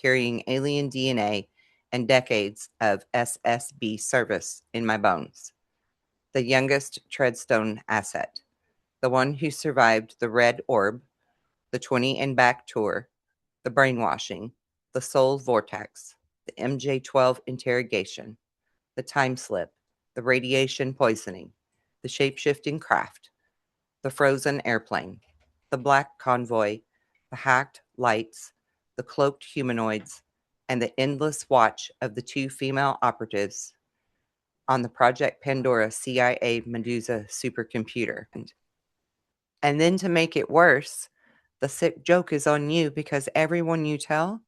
carrying alien DNA and decades of SSB service in my bones. The youngest Treadstone asset. The one who survived the Red Orb, the 20 and Back tour, the brainwashing, the soul vortex, the MJ-12 interrogation, the time slip, the radiation poisoning, the shape-shifting craft, the frozen airplane, the black convoy, the hacked lights, the cloaked humanoids, and the endless watch of the 2 female operatives on the Project Pandora CIA Medusa supercomputer. And then to make it worse, the sick joke is on you because everyone you tell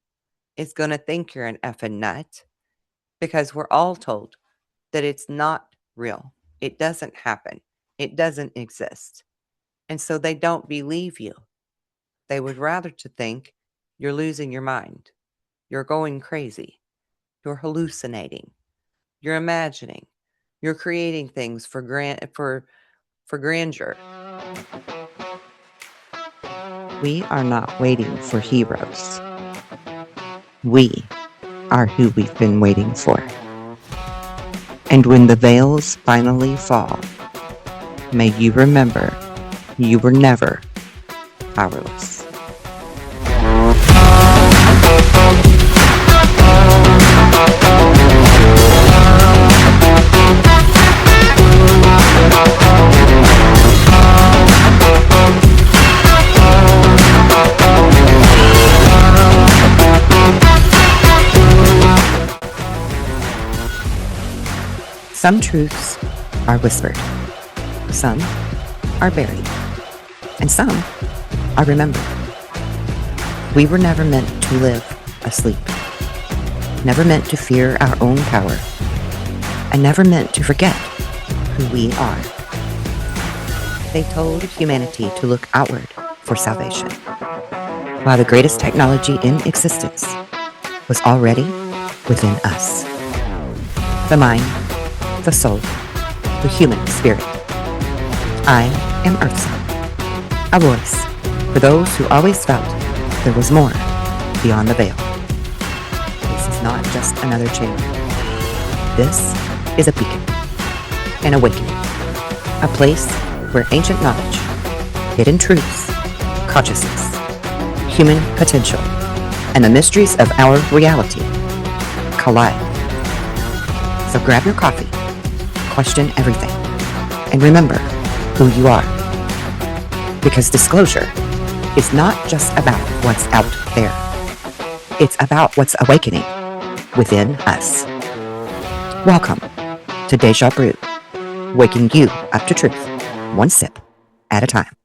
is going to think you're an effing nut, because we're all told that it's not real. It doesn't happen. It doesn't exist. And so they don't believe you. They would rather to think you're losing your mind. You're going crazy. You're hallucinating. You're imagining. You're creating things for grandeur. We are not waiting for heroes. We are who we've been waiting for. And when the veils finally fall, may you remember you were never powerless. Some truths are whispered, some are buried, and some are remembered. We were never meant to live asleep, never meant to fear our own power, and never meant to forget who we are. They told humanity to look outward for salvation, while the greatest technology in existence was already within us. The mind, the soul, the human spirit. I am Earthson, a voice for those who always felt there was more beyond the veil. This is not just another channel. This is a beacon, an awakening, a place where ancient knowledge, hidden truths, consciousness, human potential, and the mysteries of our reality collide. So grab your coffee, question everything, and remember who you are. Because disclosure is not just about what's out there. It's about what's awakening within us. Welcome to Deja Brew, waking you up to truth, one sip at a time.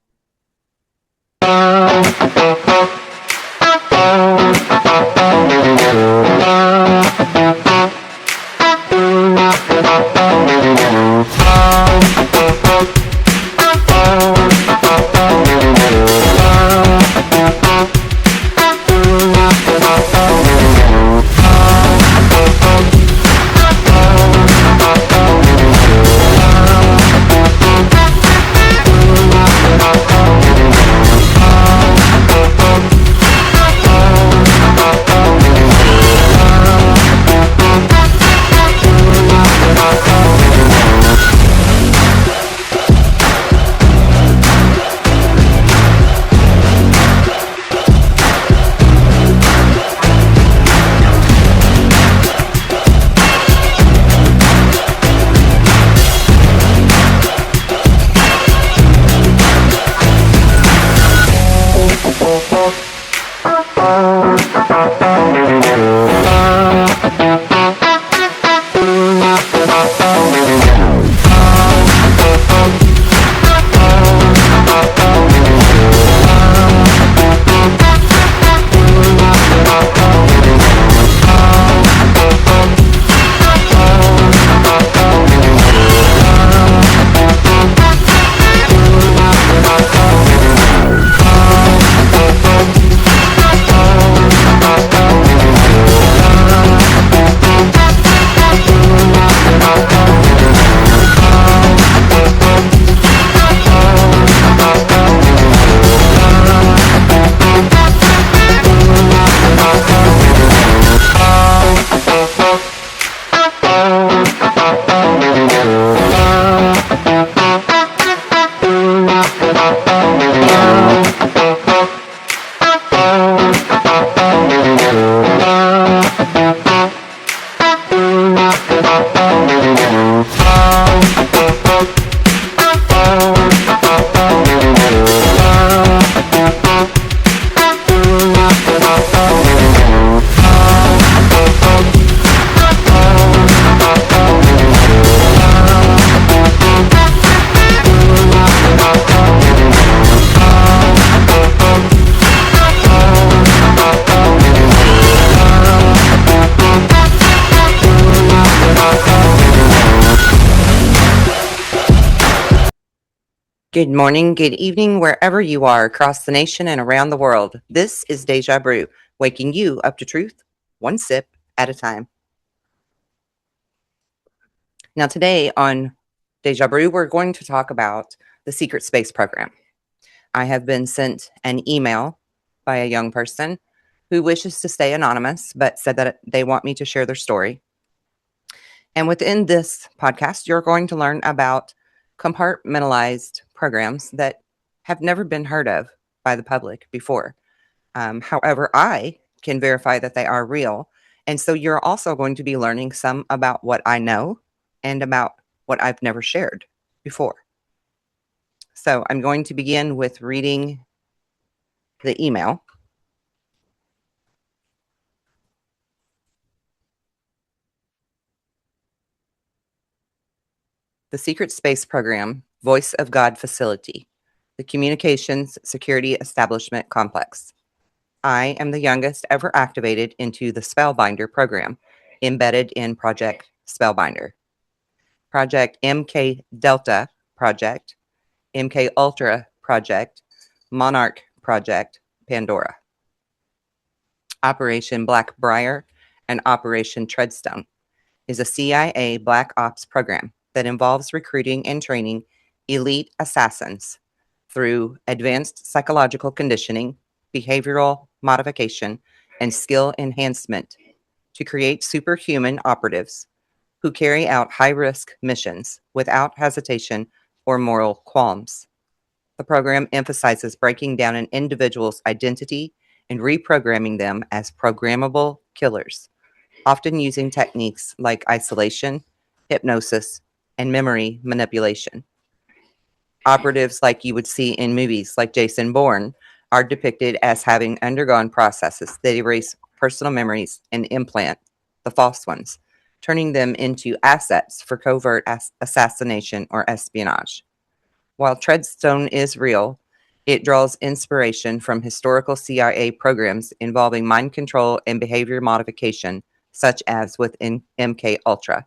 Good morning, good evening, wherever you are across the nation and around the world. This is Deja Brew, waking you up to truth, one sip at a time. Now, today on Deja Brew, we're going to talk about the Secret Space Program. I have been sent an email by a young person who wishes to stay anonymous, but said that they want me to share their story. And within this podcast, you're going to learn about compartmentalized programs that have never been heard of by the public before. However, I can verify that they are real. And so you're also going to be learning some about what I know and about what I've never shared before. So I'm going to begin with reading the email. The Secret Space Program, Voice of God Facility, the Communications Security Establishment Complex. I am the youngest ever activated into the Spellbinder program, embedded in Project Spellbinder. Project MK Delta Project, MK Ultra Project, Monarch Project, Pandora. Operation Blackbriar and Operation Treadstone is a CIA Black Ops program that involves recruiting and training elite assassins through advanced psychological conditioning, behavioral modification, and skill enhancement to create superhuman operatives who carry out high-risk missions without hesitation or moral qualms. The program emphasizes breaking down an individual's identity and reprogramming them as programmable killers, often using techniques like isolation, hypnosis, and memory manipulation. Operatives like you would see in movies like Jason Bourne are depicted as having undergone processes that erase personal memories and implant the false ones, turning them into assets for covert assassination or espionage. While Treadstone is real, it draws inspiration from historical CIA programs involving mind control and behavior modification, such as with MK Ultra.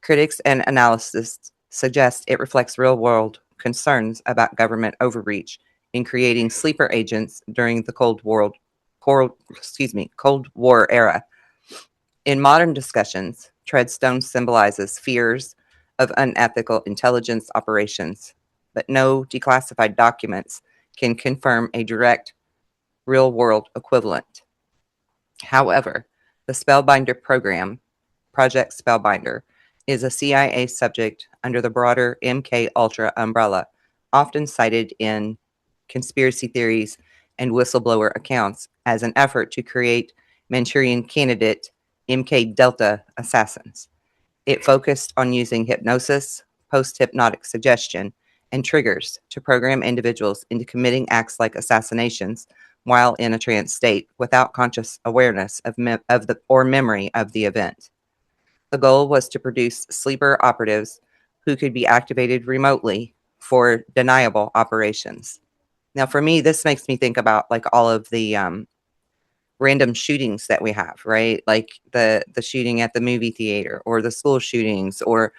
Critics and analysts suggest it reflects real-world concerns about government overreach in creating sleeper agents during the Cold War era. In modern discussions, Treadstone symbolizes fears of unethical intelligence operations, but no declassified documents can confirm a direct real-world equivalent. However, the Spellbinder program, Project Spellbinder, is a CIA subject under the broader MK Ultra umbrella, often cited in conspiracy theories and whistleblower accounts as an effort to create Manchurian candidate MK Delta assassins. It focused on using hypnosis, post-hypnotic suggestion, and triggers to program individuals into committing acts like assassinations while in a trance state without conscious awareness of memory of the event. The goal was to produce sleeper operatives who could be activated remotely for deniable operations. Now, for me, this makes me think about like all of the random shootings that we have, right? Like the shooting at the movie theater or the school shootings or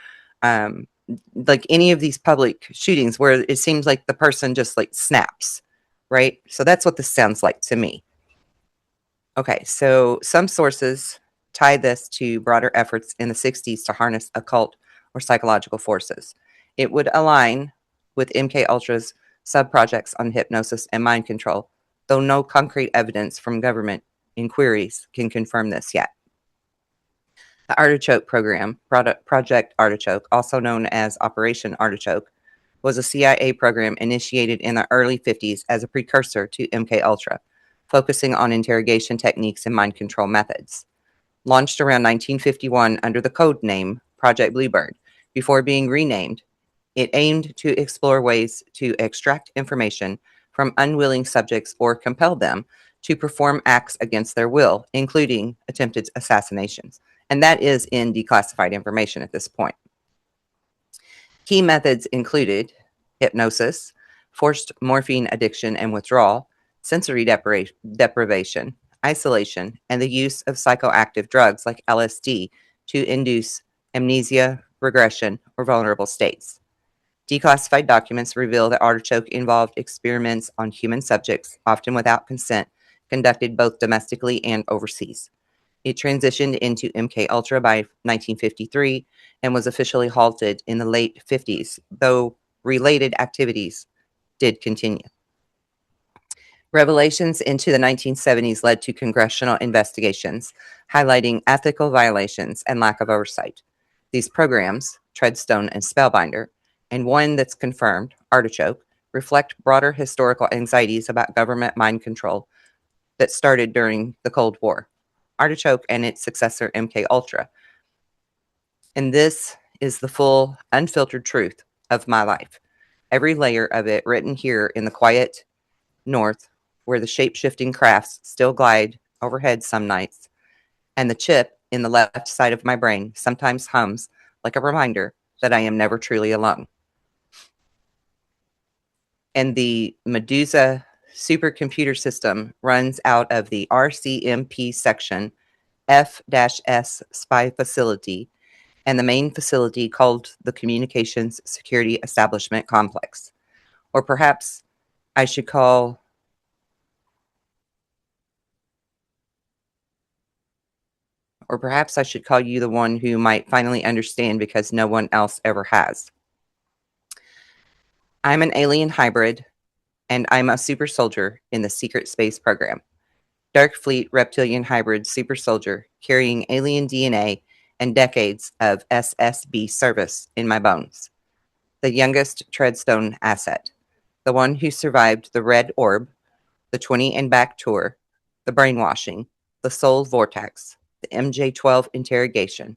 um, like any of these public shootings where it seems like the person just like snaps, right? So that's what this sounds like to me. Okay, so some sources tie this to broader efforts in the 60s to harness occult or psychological forces. It would align with MK Ultra's sub-projects on hypnosis and mind control, though no concrete evidence from government inquiries can confirm this yet. The Artichoke program, Project Artichoke, also known as Operation Artichoke, was a CIA program initiated in the early 50s as a precursor to MK Ultra, focusing on interrogation techniques and mind control methods. Launched around 1951 under the code name Project Bluebird, before being renamed, it aimed to explore ways to extract information from unwilling subjects or compel them to perform acts against their will, including attempted assassinations. And that is in declassified information at this point. Key methods included hypnosis, forced morphine addiction and withdrawal, sensory deprivation, isolation, and the use of psychoactive drugs like LSD to induce amnesia, regression, or vulnerable states. Declassified documents reveal that Artichoke involved experiments on human subjects, often without consent, conducted both domestically and overseas. It transitioned into MK Ultra by 1953 and was officially halted in the late 50s, though related activities did continue. Revelations into the 1970s led to congressional investigations, highlighting ethical violations and lack of oversight. These programs, Treadstone and Spellbinder, and one that's confirmed, Artichoke, reflect broader historical anxieties about government mind control that started during the Cold War. Artichoke and its successor, MK Ultra. And this is the full, unfiltered truth of my life. Every layer of it written here in the quiet north, where the shape-shifting crafts still glide overhead some nights, and the chip in the left side of my brain sometimes hums like a reminder that I am never truly alone. And the Medusa supercomputer system runs out of the RCMP section F-S spy facility and the main facility called the Communications Security Establishment Complex. Or perhaps I should call you the one who might finally understand because no one else ever has. I'm an alien hybrid, and I'm a super soldier in the secret space program. Dark Fleet reptilian hybrid super soldier carrying alien DNA and decades of SSB service in my bones. The youngest Treadstone asset. The one who survived the Red Orb, the 20 and back tour, the brainwashing, the soul vortex, the MJ-12 interrogation,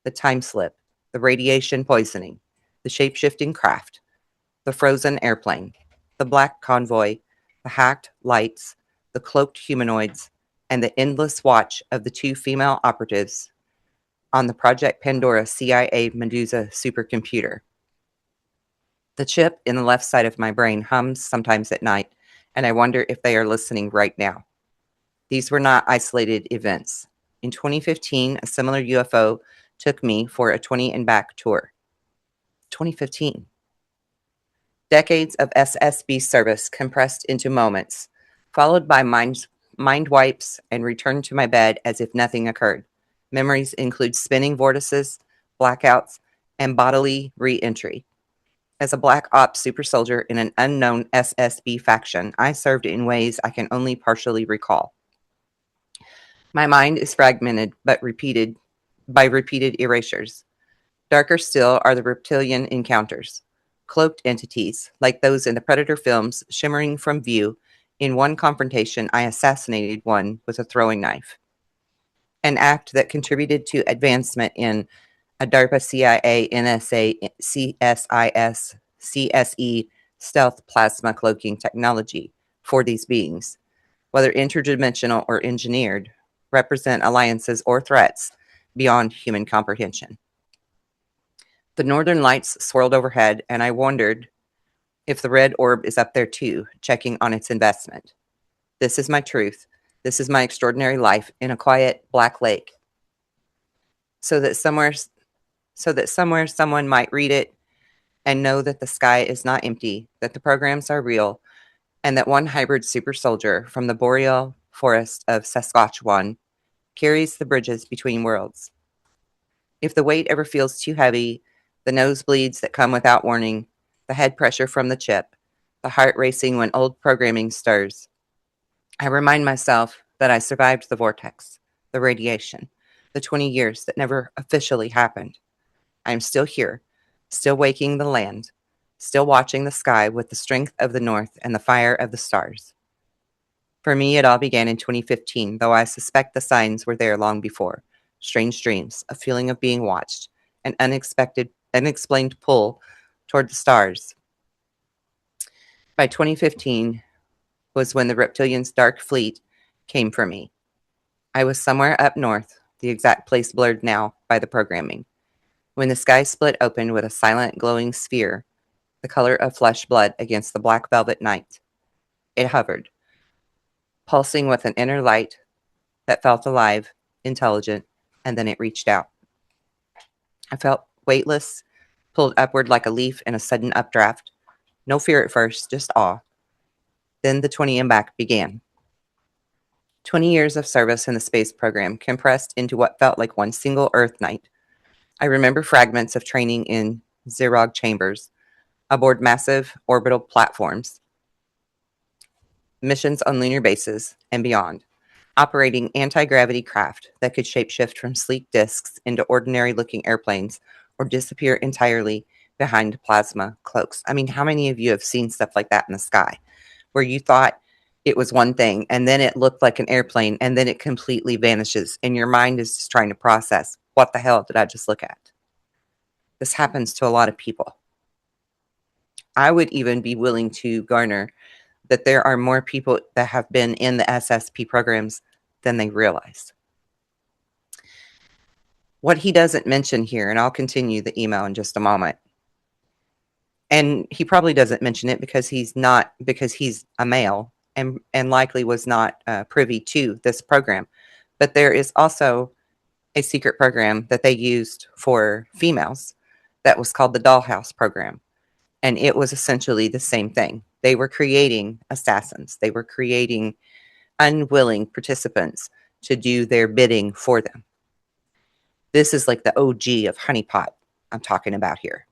the time slip, the radiation poisoning, the shape-shifting craft, the frozen airplane, the black convoy, the hacked lights, the cloaked humanoids, and the endless watch of the two female operatives on the Project Pandora CIA Medusa supercomputer. The chip in the left side of my brain hums sometimes at night, and I wonder if they are listening right now. These were not isolated events. In 2015, a similar UFO took me for a 20 and back tour. 2015. Decades of SSB service compressed into moments, followed by mind wipes and return to my bed as if nothing occurred. Memories include spinning vortices, blackouts, and bodily re-entry. As a Black Ops super soldier in an unknown SSB faction, I served in ways I can only partially recall. My mind is fragmented but repeated erasures. Darker still are the reptilian encounters. Cloaked entities, like those in the Predator films, shimmering from view. In one confrontation, I assassinated one with a throwing knife. An act that contributed to advancement in a DARPA CIA NSA CSIS CSE stealth plasma cloaking technology for these beings, whether interdimensional or engineered, represent alliances or threats beyond human comprehension. The northern lights swirled overhead, and I wondered if the red orb is up there too, checking on its investment. This is my truth. This is my extraordinary life in a quiet black lake. So that somewhere someone might read it and know that the sky is not empty, that the programs are real, and that one hybrid super soldier from the boreal forest of Saskatchewan carries the bridges between worlds. If the weight ever feels too heavy, the nosebleeds that come without warning, the head pressure from the chip, the heart racing when old programming stirs, I remind myself that I survived the vortex, the radiation, the 20 years that never officially happened. I am still here, still waking the land, still watching the sky with the strength of the north and the fire of the stars. For me, it all began in 2015, though I suspect the signs were there long before. Strange dreams, a feeling of being watched, an unexplained pull toward the stars. By 2015 was when the reptilians' dark fleet came for me. I was somewhere up north, the exact place blurred now by the programming, when the sky split open with a silent glowing sphere, the color of flesh blood against the black velvet night. It hovered, pulsing with an inner light that felt alive, intelligent, and then it reached out. I felt weightless, pulled upward like a leaf in a sudden updraft. No fear at first, just awe. Then the 20 back began. 20 years of service in the space program compressed into what felt like one single Earth night. I remember fragments of training in Zerog chambers, aboard massive orbital platforms, missions on lunar bases, and beyond, operating anti-gravity craft that could shapeshift from sleek disks into ordinary-looking airplanes or disappear entirely behind plasma cloaks. I mean, how many of you have seen stuff like that in the sky, where you thought it was one thing, and then it looked like an airplane, and then it completely vanishes, and your mind is just trying to process, what the hell did I just look at? This happens to a lot of people. I would even be willing to garner that there are more people that have been in the SSP programs than they realize. What he doesn't mention here, and I'll continue the email in just a moment, and he probably doesn't mention it because he's a male and likely was not privy to this program. But there is also a secret program that they used for females that was called the Dollhouse program. And it was essentially the same thing. They were creating assassins. They were creating unwilling participants to do their bidding for them. This is like the OG of honeypot I'm talking about here.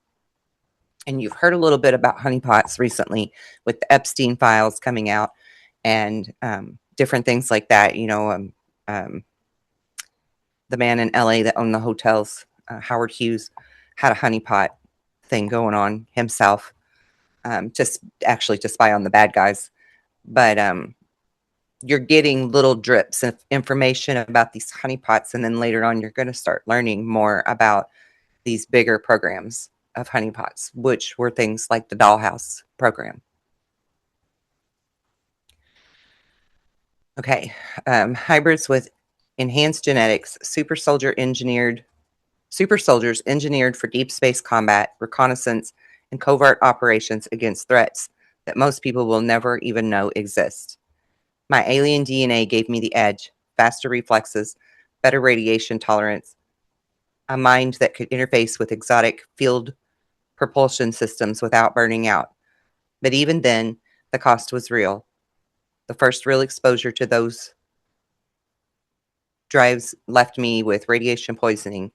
And you've heard a little bit about honeypots recently with the Epstein files coming out and different things like that. You know, the man in LA that owned the hotels, Howard Hughes, had a honeypot thing going on himself, just actually to spy on the bad guys. But you're getting little drips of information about these honeypots, and then later on you're going to start learning more about these bigger programs of honeypots, which were things like the Dollhouse program. Okay, hybrids with enhanced genetics, super soldiers engineered for deep space combat, reconnaissance, and covert operations against threats that most people will never even know exist. My alien DNA gave me the edge, faster reflexes, better radiation tolerance, a mind that could interface with exotic field propulsion systems without burning out. But even then, the cost was real. The first real exposure to those drives left me with radiation poisoning,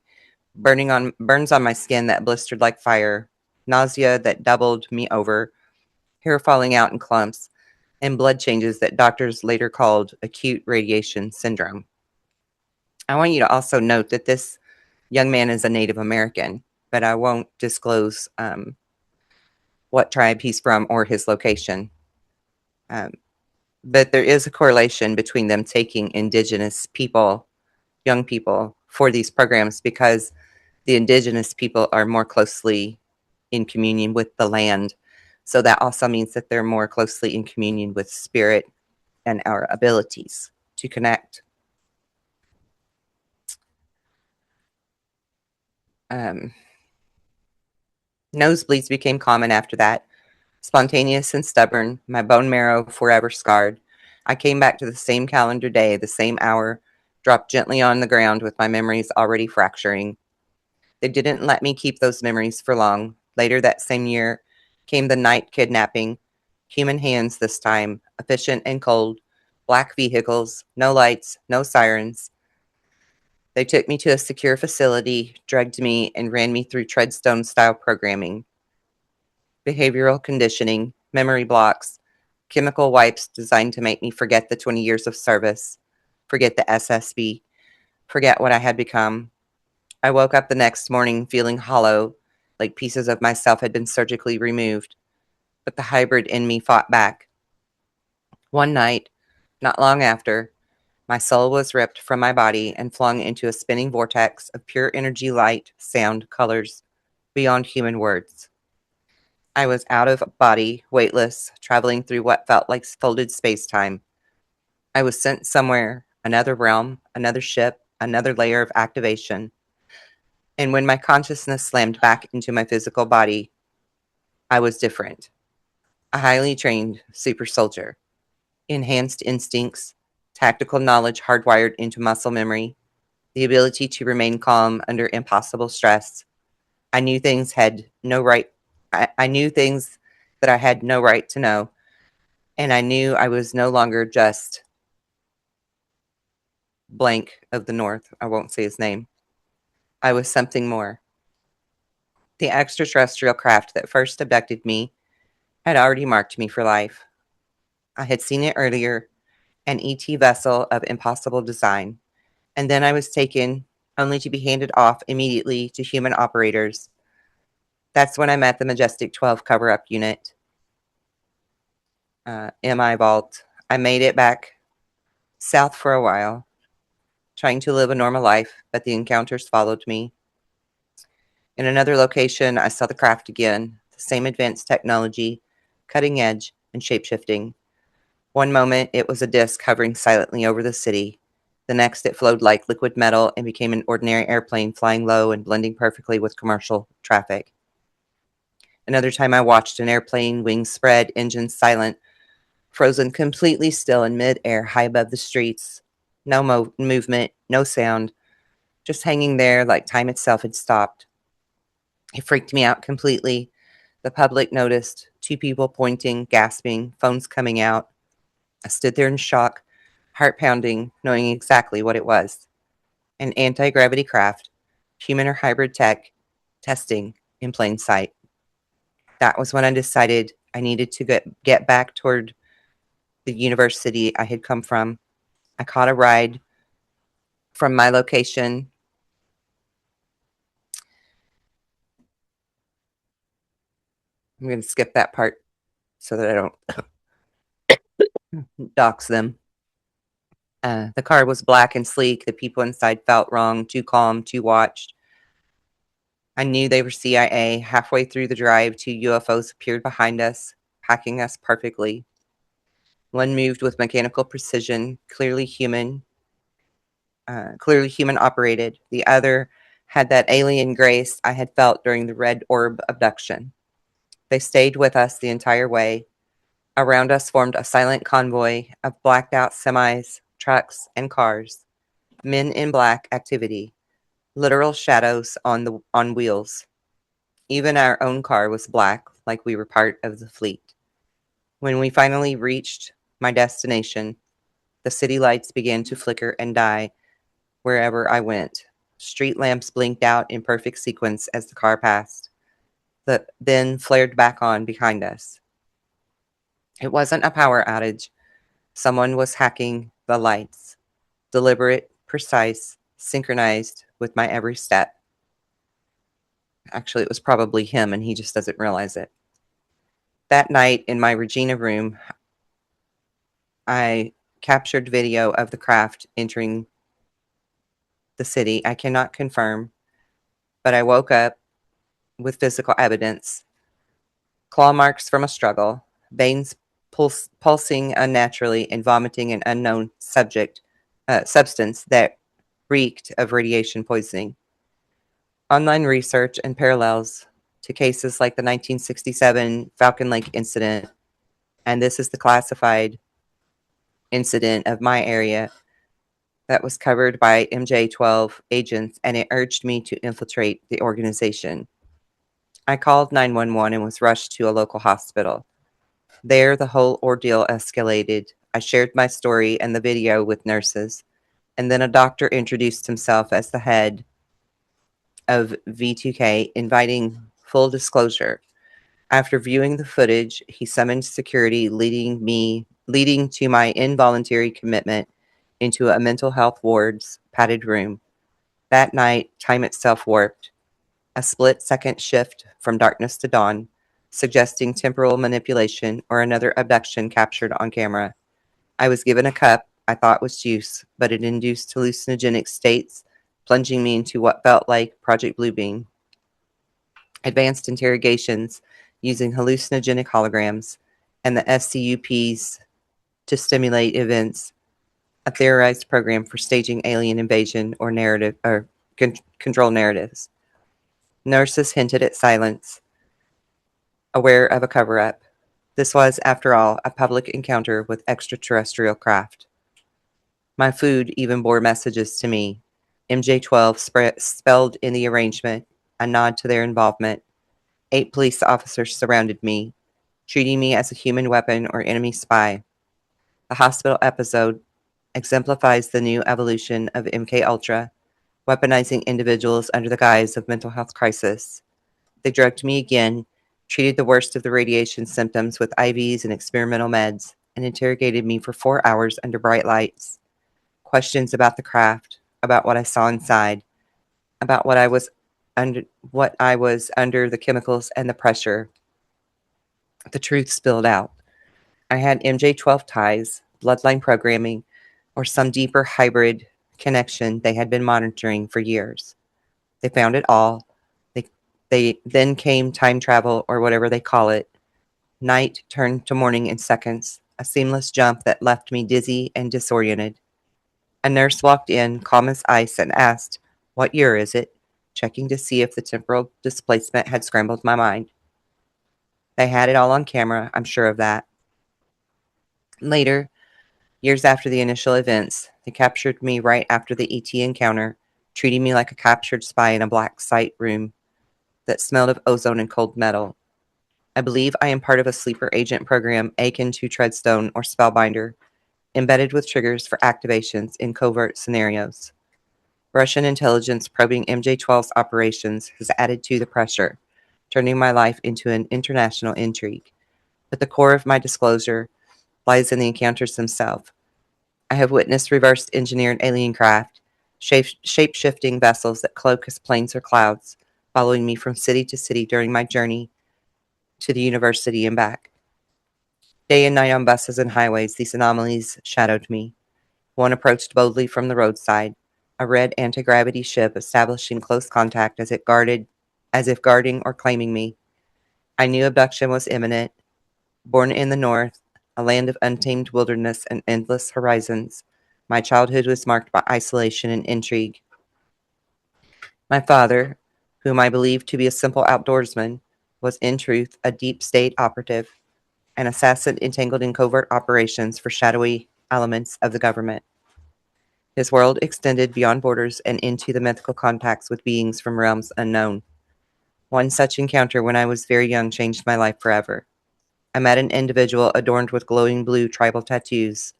burns on my skin that blistered like fire, nausea that doubled me over, hair falling out in clumps, and blood changes that doctors later called acute radiation syndrome. I want you to also note that this young man is a Native American, but I won't disclose what tribe he's from or his location. But there is a correlation between them taking indigenous people, young people, for these programs because the indigenous people are more closely in communion with the land. So that also means that they're more closely in communion with spirit and our abilities to connect. Nosebleeds became common after that. Spontaneous and stubborn, my bone marrow forever scarred. I came back to the same calendar day, the same hour, dropped gently on the ground with my memories already fracturing. They didn't let me keep those memories for long. Later that same year came the night kidnapping. Human hands this time, efficient and cold. Black vehicles, no lights, no sirens. They took me to a secure facility, drugged me, and ran me through Treadstone-style programming. Behavioral conditioning, memory blocks, chemical wipes designed to make me forget the 20 years of service, forget the SSB, forget what I had become. I woke up the next morning feeling hollow, like pieces of myself had been surgically removed, but the hybrid in me fought back. One night, not long after, my soul was ripped from my body and flung into a spinning vortex of pure energy, light, sound, colors, beyond human words. I was out of body, weightless, traveling through what felt like folded space-time. I was sent somewhere, another realm, another ship, another layer of activation. And when my consciousness slammed back into my physical body, I was different. A highly trained super soldier. Enhanced instincts, tactical knowledge hardwired into muscle memory, the ability to remain calm under impossible stress. I knew things had no right. I knew things that I had no right to know. And I knew I was no longer just blank of the North. I won't say his name. I was something more. The extraterrestrial craft that first abducted me had already marked me for life. I had seen it earlier, an ET vessel of impossible design, and then I was taken, only to be handed off immediately to human operators. That's when I met the Majestic 12 cover-up unit, MI Vault. I made it back south for a while, trying to live a normal life, but the encounters followed me. In another location, I saw the craft again, the same advanced technology, cutting edge, and shape-shifting. One moment, it was a disc hovering silently over the city. The next, it flowed like liquid metal and became an ordinary airplane flying low and blending perfectly with commercial traffic. Another time I watched an airplane, wings spread, engines silent, frozen completely still in mid-air high above the streets. No movement, no sound, just hanging there like time itself had stopped. It freaked me out completely. The public noticed, 2 people pointing, gasping, phones coming out. I stood there in shock, heart pounding, knowing exactly what it was. An anti-gravity craft, human or hybrid tech, testing in plain sight. That was when I decided I needed to get back toward the university I had come from. I caught a ride from my location. I'm going to skip that part so that I don't dox them. The car was black and sleek. The people inside felt wrong, too calm, too watched. I knew they were CIA. Halfway through the drive, 2 UFOs appeared behind us, packing us perfectly. One moved with mechanical precision, clearly human operated. The other had that alien grace I had felt during the Red Orb abduction. They stayed with us the entire way. Around us formed a silent convoy of blacked out semis, trucks, and cars. Men in black activity. Literal shadows on wheels. Even our own car was black, like we were part of the fleet. When we finally reached my destination, the city lights began to flicker and die wherever I went. Street lamps blinked out in perfect sequence as the car passed, then flared back on behind us. It wasn't a power outage. Someone was hacking the lights. Deliberate, precise, synchronized with my every step. Actually, it was probably him, and he just doesn't realize it. That night in my Regina room, I captured video of the craft entering the city. I cannot confirm, but I woke up with physical evidence. Claw marks from a struggle, veins pulsing unnaturally, and vomiting an unknown substance that reeked of radiation poisoning. Online research and parallels to cases like the 1967 Falcon Lake incident, and this is the classified incident of my area that was covered by MJ-12 agents, and it urged me to infiltrate the organization. I called 911 and was rushed to a local hospital. There, the whole ordeal escalated. I shared my story and the video with nurses, and then a doctor introduced himself as the head of V2K, inviting full disclosure. After viewing the footage, he summoned security, leading to my involuntary commitment into a mental health ward's padded room. That night, time itself warped. A split-second shift from darkness to dawn, suggesting temporal manipulation or another abduction captured on camera. I was given a cup I thought was juice, but it induced hallucinogenic states, plunging me into what felt like Project Bluebeam. Advanced interrogations using hallucinogenic holograms and the SCUPs to stimulate events, a theorized program for staging alien invasion or control narratives. Nurses hinted at silence, aware of a cover-up. This was, after all, a public encounter with extraterrestrial craft. My food even bore messages to me. MJ-12 spelled in the arrangement. a nod to their involvement. 8 police officers surrounded me, treating me as a human weapon or enemy spy. The hospital episode exemplifies the new evolution of MKUltra, weaponizing individuals under the guise of mental health crisis. They drugged me again, treated the worst of the radiation symptoms with IVs and experimental meds, and interrogated me for 4 hours under bright lights. Questions about the craft, about what I saw inside, about what I was under the chemicals and the pressure. The truth spilled out. I had MJ12 ties, bloodline programming, or some deeper hybrid connection they had been monitoring for years. They found it all. They then came time travel, or whatever they call it. Night turned to morning in seconds, a seamless jump that left me dizzy and disoriented. A nurse walked in, calm as ice, and asked, "What year is it?" checking to see if the temporal displacement had scrambled my mind. They had it all on camera, I'm sure of that. Later, years after the initial events, they captured me right after the ET encounter, treating me like a captured spy in a black site room that smelled of ozone and cold metal. I believe I am part of a sleeper agent program akin to Treadstone or Spellbinder, embedded with triggers for activations in covert scenarios. Russian intelligence probing MJ12's operations has added to the pressure, turning my life into an international intrigue. But the core of my disclosure lies in the encounters themselves. I have witnessed reverse engineered alien craft, shape-shifting vessels that cloak as planes or clouds, following me from city to city during my journey to the university and back. Day and night on buses and highways, these anomalies shadowed me. One approached boldly from the roadside, a red anti-gravity ship establishing close contact as if guarding or claiming me. I knew abduction was imminent. Born in the north, a land of untamed wilderness and endless horizons, my childhood was marked by isolation and intrigue. My father, whom I believed to be a simple outdoorsman, was in truth a deep state operative, an assassin entangled in covert operations for shadowy elements of the government. His world extended beyond borders and into the mythical contacts with beings from realms unknown. One such encounter when I was very young changed my life forever. I met an individual adorned with glowing blue tribal tattoos,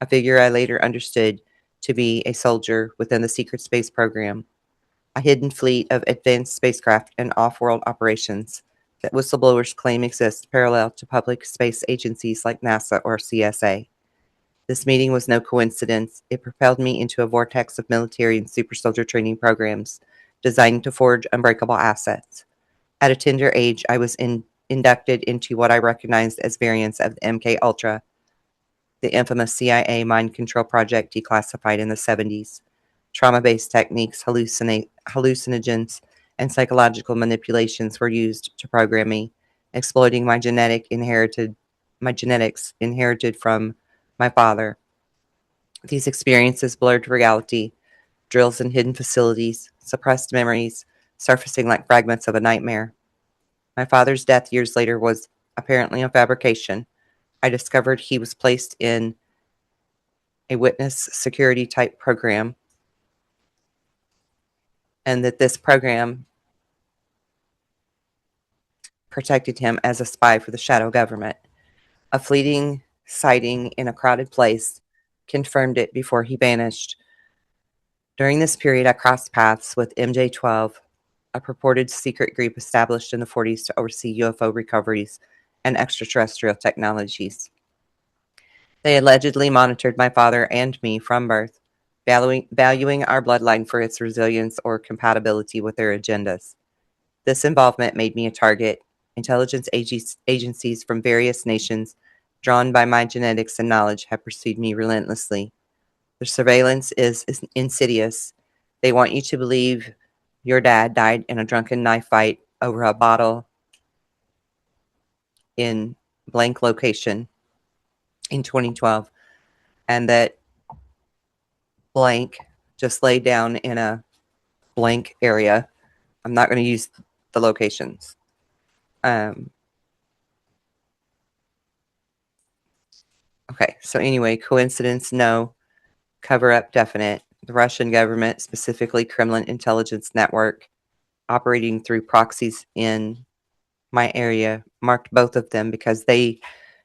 a figure I later understood to be a soldier within the secret space program, a hidden fleet of advanced spacecraft and off-world operations that whistleblowers claim exist parallel to public space agencies like NASA or CSA. This meeting was no coincidence. It propelled me into a vortex of military and super soldier training programs designed to forge unbreakable assets. At a tender age, I was inducted into what I recognized as variants of the MK Ultra, the infamous CIA mind control project declassified in the 70s. Trauma-based techniques, hallucinogens, and psychological manipulations were used to program me, exploiting my genetics inherited from my father. These experiences blurred reality, drills in hidden facilities, suppressed memories, surfacing like fragments of a nightmare. My father's death years later was apparently a fabrication. I discovered he was placed in a witness security type program, and that this program protected him as a spy for the shadow government. A fleeting sighting in a crowded place confirmed it before he vanished. During this period, I crossed paths with MJ12, a purported secret group established in the 40s to oversee UFO recoveries and extraterrestrial technologies. They allegedly monitored my father and me from birth, valuing our bloodline for its resilience or compatibility with their agendas. This involvement made me a target. Intelligence agencies from various nations, drawn by my genetics and knowledge, have pursued me relentlessly. The surveillance is insidious. They want you to believe your dad died in a drunken knife fight over a bottle in blank location in 2012, and that blank just laid down in a blank area. I'm not going to use the locations. Okay, so anyway, coincidence, no. Cover up, definite. The Russian government, specifically Kremlin Intelligence Network, operating through proxies in my area marked both of them because they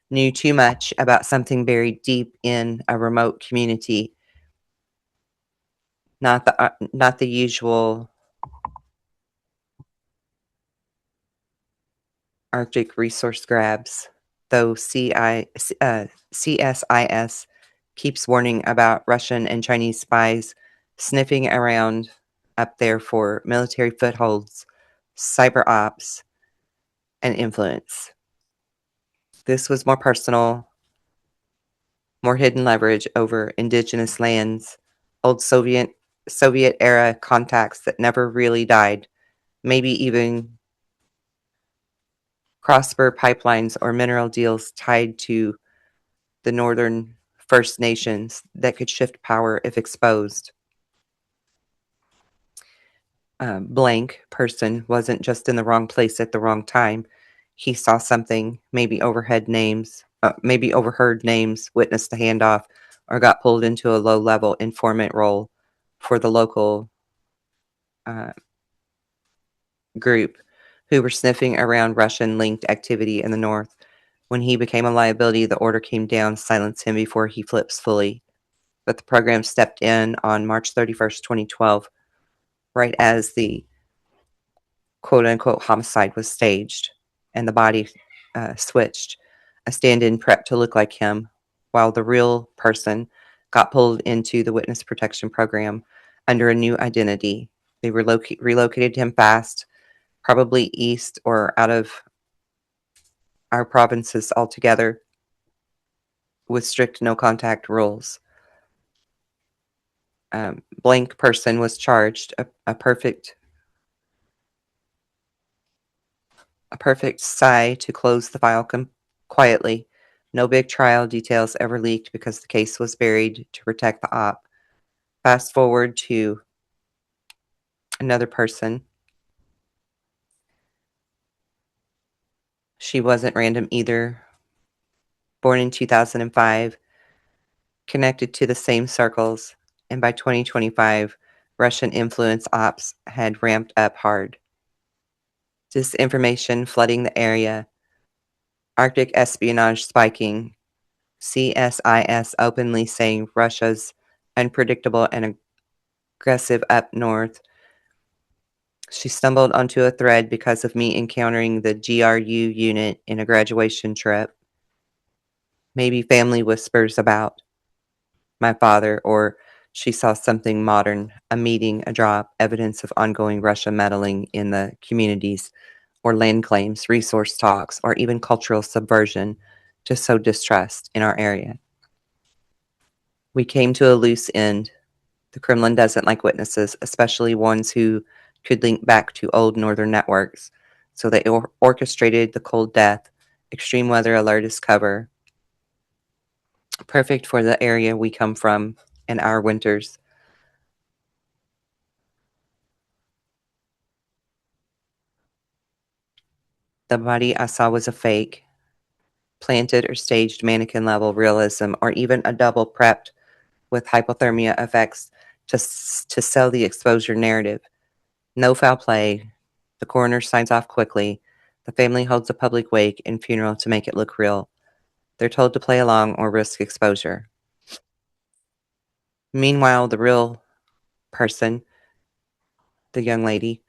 knew too much about something buried deep in a remote community, not the usual Arctic resource grabs, though CSIS keeps warning about Russian and Chinese spies sniffing around up there for military footholds, cyber ops, and influence. This was more personal, more hidden leverage over indigenous lands, old Soviet era contacts that never really died, maybe even cross-spur pipelines or mineral deals tied to the northern First Nations that could shift power if exposed. Blank person wasn't just in the wrong place at the wrong time. He saw something, maybe overheard names, witnessed the handoff, or got pulled into a low-level informant role for the local uh, group who were sniffing around Russian-linked activity in the north. When he became a liability, the order came down, silence him before he flips fully. But the program stepped in on March 31st, 2012, right as the quote-unquote homicide was staged and the body switched. A stand-in prepped to look like him, while the real person got pulled into the witness protection program under a new identity. They relocated him fast, probably east or out of our provinces altogether, with strict no-contact rules. Blank person was charged, a perfect sigh to close the file quietly. No big trial details ever leaked because the case was buried to protect the op. Fast forward to another person. She wasn't random either. Born in 2005, connected to the same circles, and by 2025, Russian influence ops had ramped up hard. Disinformation flooding the area, Arctic espionage spiking, CSIS openly saying Russia's unpredictable and aggressive up north. She stumbled onto a thread because of me encountering the GRU unit in a graduation trip. Maybe family whispers about my father, or she saw something modern, a meeting, a drop, evidence of ongoing Russia meddling in the communities, or land claims, resource talks, or even cultural subversion to sow distrust in our area. We came to a loose end. The Kremlin doesn't like witnesses, especially ones who could link back to old northern networks. So they orchestrated the cold death, extreme weather alert as cover. Perfect for the area we come from and our winters. The body I saw was a fake, planted or staged mannequin level realism, or even a double prepped with hypothermia effects to sell the exposure narrative. No foul play. The coroner signs off quickly. The family holds a public wake and funeral to make it look real. They're told to play along or risk exposure. Meanwhile, the real person, the young lady,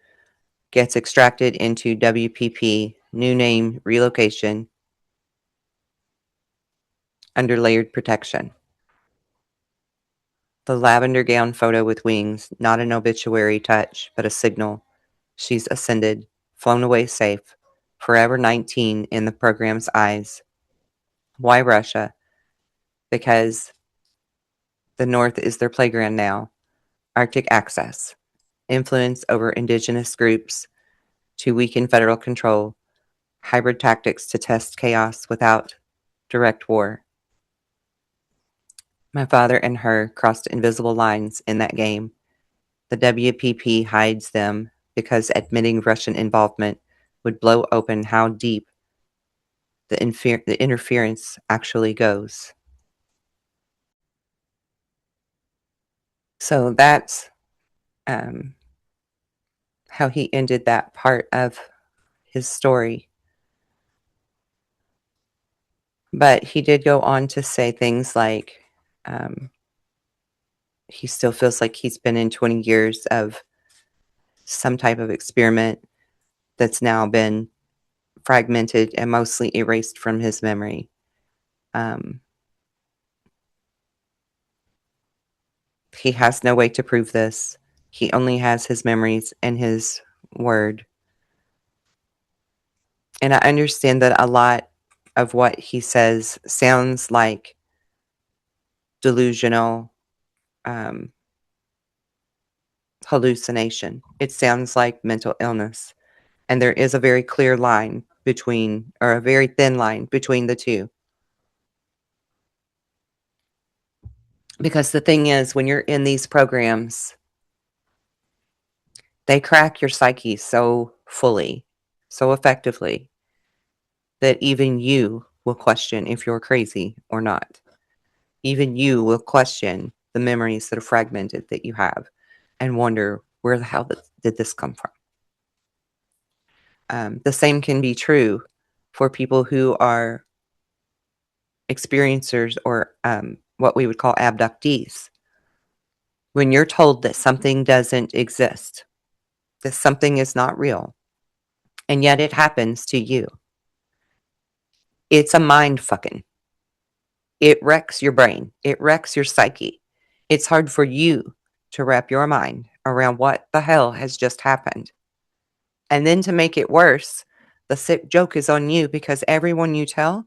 gets extracted into WPP, new name, relocation, under layered protection. The lavender gown photo with wings, not an obituary touch, but a signal. She's ascended, flown away safe, forever 19 in the program's eyes. Why Russia? Because the North is their playground now. Arctic access, influence over indigenous groups to weaken federal control, hybrid tactics to test chaos without direct war. My father and her crossed invisible lines in that game. The WPP hides them because admitting Russian involvement would blow open how deep the interference actually goes. So that's how he ended that part of his story. But he did go on to say things like he still feels like he's been in 20 years of some type of experiment that's now been fragmented and mostly erased from his memory. He has no way to prove this. He only has his memories and his word. And I understand that a lot of what he says sounds like delusional hallucination. It sounds like mental illness. And there is a very clear line between, or a very thin line between the two. Because the thing is, when you're in these programs, they crack your psyche so fully, so effectively, that even you will question if you're crazy or not. Even you will question the memories that are fragmented that you have and wonder, where the hell did this come from? The same can be true for people who are experiencers or what we would call abductees. When you're told that something doesn't exist, that something is not real, and yet it happens to you, it's a mind fucking. It wrecks your brain. It wrecks your psyche. It's hard for you to wrap your mind around what the hell has just happened. And then to make it worse, the sick joke is on you because everyone you tell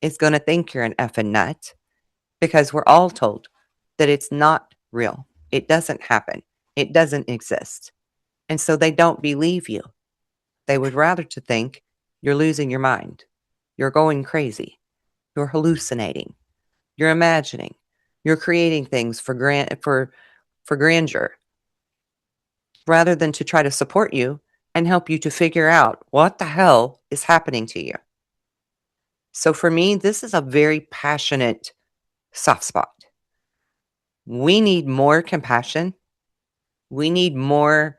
is going to think you're an effing nut, because we're all told that it's not real. It doesn't happen. It doesn't exist. And so they don't believe you. They would rather to think you're losing your mind. You're going crazy. You're hallucinating. You're imagining. You're creating things for grandeur, rather than to try to support you and help you to figure out what the hell is happening to you. So for me, this is a very passionate soft spot. We need more compassion. We need more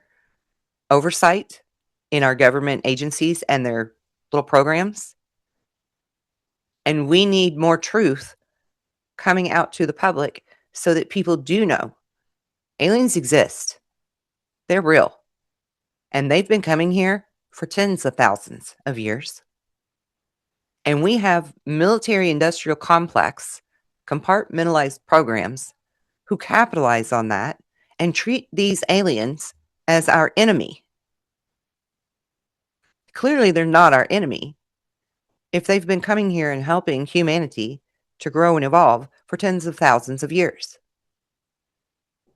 oversight in our government agencies and their little programs. And we need more truth coming out to the public so that people do know aliens exist. They're real. And they've been coming here for tens of thousands of years. And we have military industrial complex, compartmentalized programs who capitalize on that and treat these aliens as our enemy. Clearly, they're not our enemy if they've been coming here and helping humanity to grow and evolve for tens of thousands of years.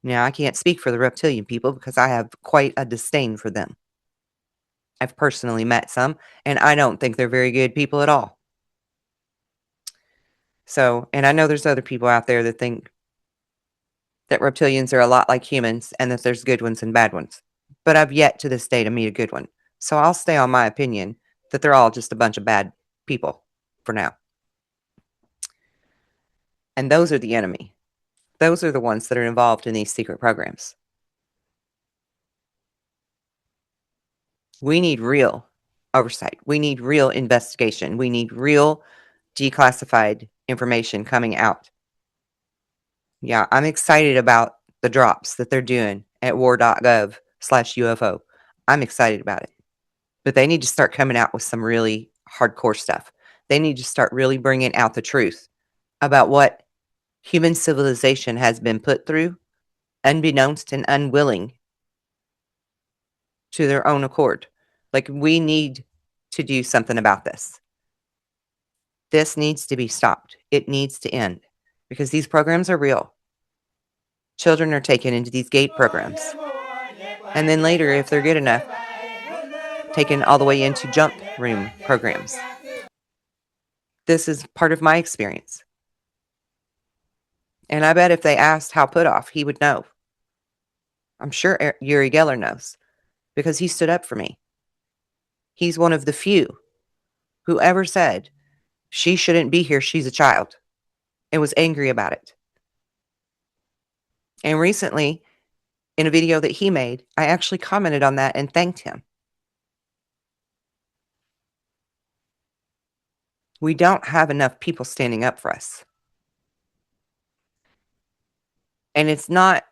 Now, I can't speak for the reptilian people because I have quite a disdain for them. I've personally met some, and I don't think they're very good people at all. So, and I know there's other people out there that think that reptilians are a lot like humans and that there's good ones and bad ones. But I've yet to this day to meet a good one. So I'll stay on my opinion that they're all just a bunch of bad people for now. And those are the enemy. Those are the ones that are involved in these secret programs. We need real oversight. We need real investigation. We need real declassified information coming out. Yeah, I'm excited about the drops that they're doing at war.gov/UFO. I'm excited about it. But they need to start coming out with some really hardcore stuff. They need to start really bringing out the truth about what human civilization has been put through, unbeknownst and unwilling to their own accord. Like, we need to do something about this. This needs to be stopped. It needs to end because these programs are real. Children are taken into these gate programs. And then later, if they're good enough, taken all the way into jump room programs. This is part of my experience. And I bet if they asked Hal Puthoff, he would know. I'm sure Uri Geller knows because he stood up for me. He's one of the few who ever said she shouldn't be here. She's a child and was angry about it. And recently, In a video that he made, I actually commented on that and thanked him. We don't have enough people standing up for us. And it's not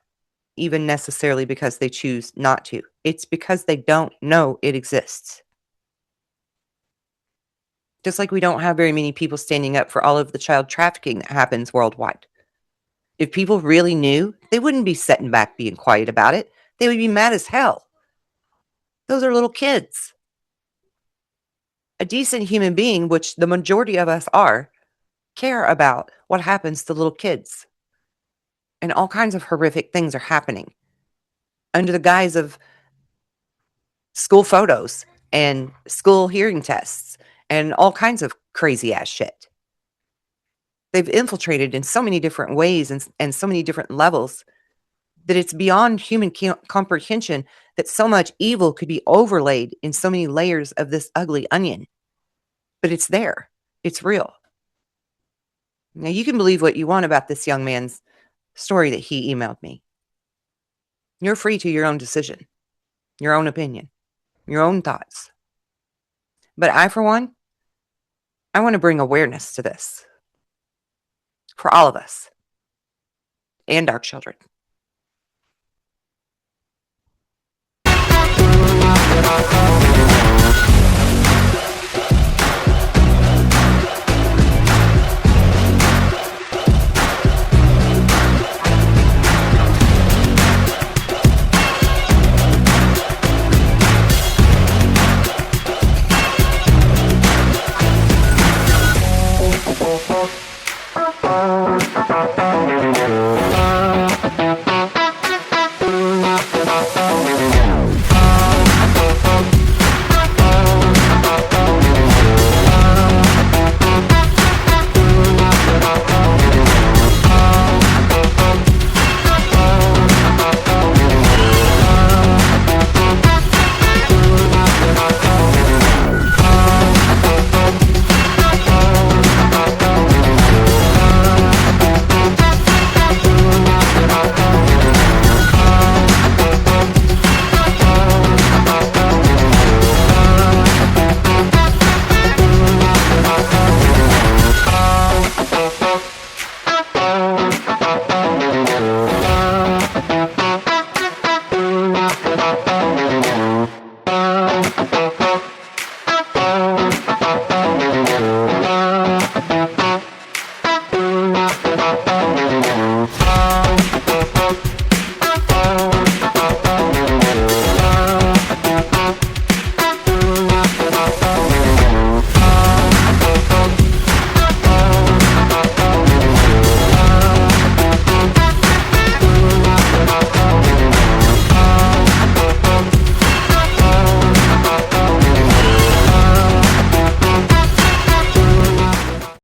even necessarily because they choose not to. It's because they don't know it exists. Just like we don't have very many people standing up for all of the child trafficking that happens worldwide. If people really knew, they wouldn't be sitting back being quiet about it. They would be mad as hell. Those are little kids. A decent human being, which the majority of us are, care about what happens to little kids. And all kinds of horrific things are happening under the guise of school photos and school hearing tests and all kinds of crazy ass shit. They've infiltrated in so many different ways and so many different levels that it's beyond human comprehension that so much evil could be overlaid in so many layers of this ugly onion. But it's there. It's real. Now, you can believe what you want about this young man's story that he emailed me. You're free to your own decision, your own opinion, your own thoughts. But I, for one, I want to bring awareness to this for all of us and our children.